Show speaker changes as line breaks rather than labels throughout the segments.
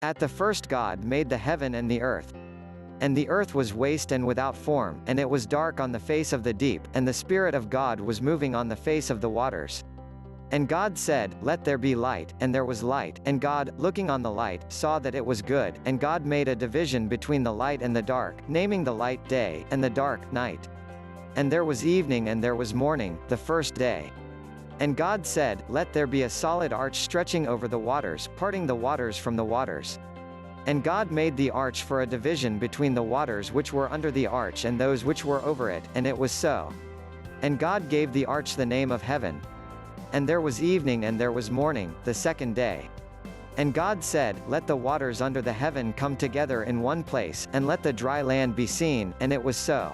At the first God made the heaven and the earth. And the earth was waste and without form, and it was dark on the face of the deep, and the Spirit of God was moving on the face of the waters. And God said, "Let there be light," and there was light. And God, looking on the light, saw that it was good. And God made a division between the light and the dark, naming the light day, and the dark night. And there was evening and there was morning, the first day. And God said, "Let there be a solid arch stretching over the waters, parting the waters from the waters." And God made the arch for a division between the waters which were under the arch and those which were over it, and it was so. And God gave the arch the name of Heaven. And there was evening and there was morning, the second day. And God said, "Let the waters under the heaven come together in one place, and let the dry land be seen," and it was so.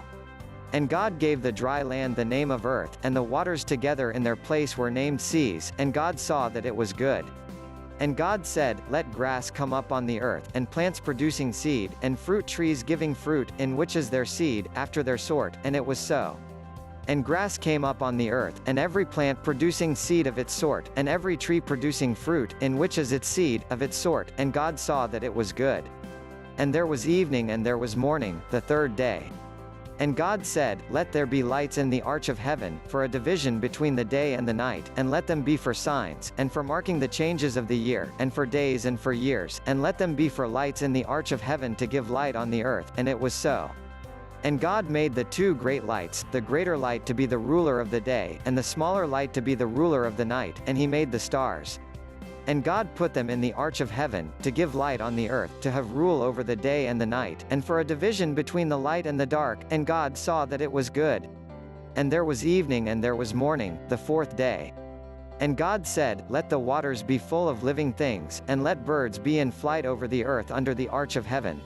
And God gave the dry land the name of earth, and the waters together in their place were named seas, and God saw that it was good. And God said, "Let grass come up on the earth, and plants producing seed, and fruit trees giving fruit, in which is their seed, after their sort," and it was so. And grass came up on the earth, and every plant producing seed of its sort, and every tree producing fruit, in which is its seed, of its sort, and God saw that it was good. And there was evening and there was morning, the third day. And God said, "Let there be lights in the arch of heaven, for a division between the day and the night, and let them be for signs, and for marking the changes of the year, and for days and for years, and let them be for lights in the arch of heaven to give light on the earth," and it was so. And God made the two great lights, the greater light to be the ruler of the day, and the smaller light to be the ruler of the night, and he made the stars. And God put them in the arch of heaven, to give light on the earth, to have rule over the day and the night, and for a division between the light and the dark, and God saw that it was good. And there was evening and there was morning, the fourth day. And God said, "Let the waters be full of living things, and let birds be in flight over the earth under the arch of heaven."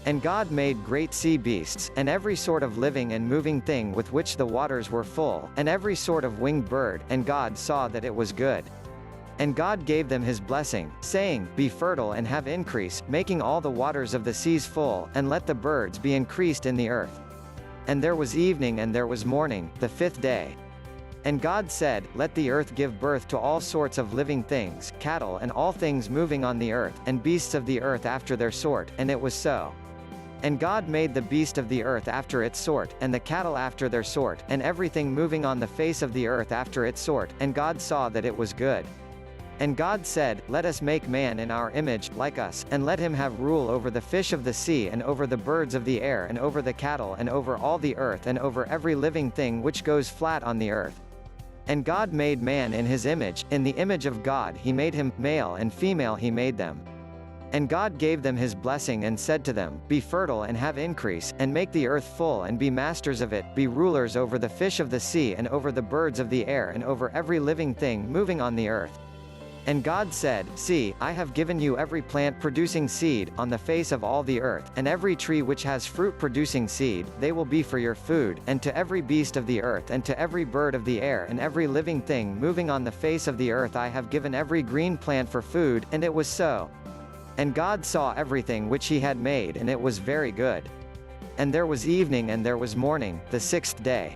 And God made great sea beasts, and every sort of living and moving thing with which the waters were full, and every sort of winged bird, and God saw that it was good. And God gave them his blessing, saying, "Be fertile and have increase, making all the waters of the seas full, and let the birds be increased in the earth." And there was evening and there was morning, the fifth day. And God said, "Let the earth give birth to all sorts of living things, cattle and all things moving on the earth, and beasts of the earth after their sort," and it was so. And God made the beast of the earth after its sort, and the cattle after their sort, and everything moving on the face of the earth after its sort, and God saw that it was good. And God said, "Let us make man in our image, like us, and let him have rule over the fish of the sea and over the birds of the air and over the cattle and over all the earth and over every living thing which goes flat on the earth." And God made man in his image, in the image of God he made him, male and female he made them. And God gave them his blessing and said to them, "Be fertile and have increase, and make the earth full and be masters of it, be rulers over the fish of the sea and over the birds of the air and over every living thing moving on the earth." And God said, "See, I have given you every plant producing seed, on the face of all the earth, and every tree which has fruit producing seed, they will be for your food, and to every beast of the earth and to every bird of the air and every living thing moving on the face of the earth I have given every green plant for food," and it was so. And God saw everything which he had made and it was very good. And there was evening and there was morning, the sixth day.